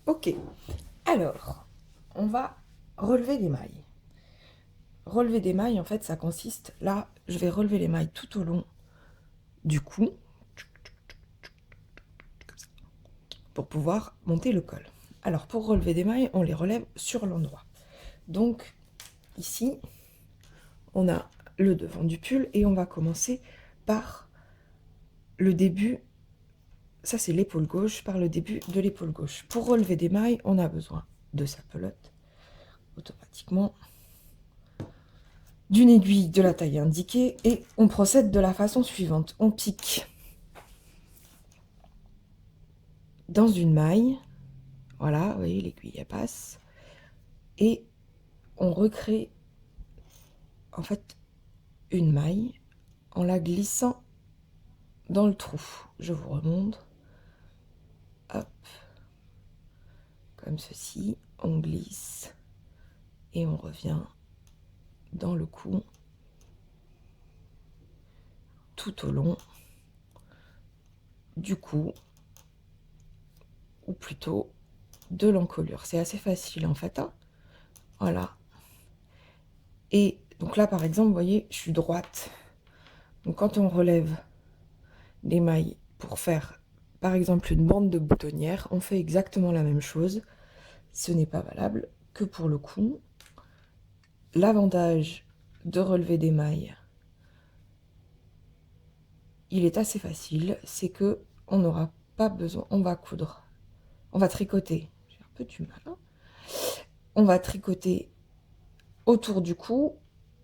Ok, alors, on va relever des mailles. Relever des mailles, en fait, ça consiste, là, je vais relever les mailles tout au long du cou, pour pouvoir monter le col. Alors, pour relever des mailles, on les relève sur l'endroit. Donc, ici, on a le devant du pull, et on va commencer par le début, ça c'est l'épaule gauche, par le début de l'épaule gauche. Pour relever des mailles, on a besoin de sa pelote, automatiquement, d'une aiguille de la taille indiquée, et on procède de la façon suivante. On pique dans une maille, voilà, vous voyez, l'aiguille elle passe, et on recrée en fait une maille en la glissant dans le trou. Je vous remonte, hop, comme ceci, on glisse et on revient dans le cou tout au long du cou, ou plutôt de l'encolure. C'est assez facile en fait, hein. Voilà. Et donc là par exemple, vous voyez, je suis droite. Donc quand on relève les mailles pour faire par exemple une bande de boutonnière, on fait exactement la même chose. Ce n'est pas valable que pour le cou. L'avantage de relever des mailles, il est assez facile, c'est que on n'aura pas besoin, on va coudre, on va tricoter, j'ai un peu du mal, hein. On va tricoter autour du cou.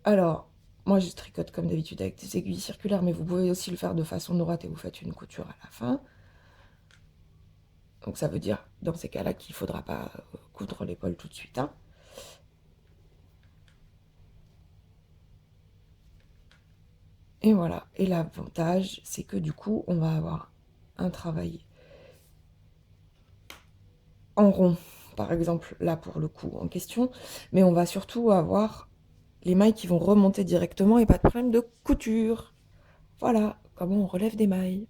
Alors, moi je tricote comme d'habitude avec des aiguilles circulaires, mais vous pouvez aussi le faire de façon droite et vous faites une couture à la fin. Donc ça veut dire, dans ces cas-là, qu'il ne faudra pas coudre l'épaule tout de suite, hein. Et voilà, et l'avantage, c'est que du coup, on va avoir un travail en rond, par exemple, là pour le coup en question, mais on va surtout avoir les mailles qui vont remonter directement et pas de problème de couture. Voilà comment on relève des mailles.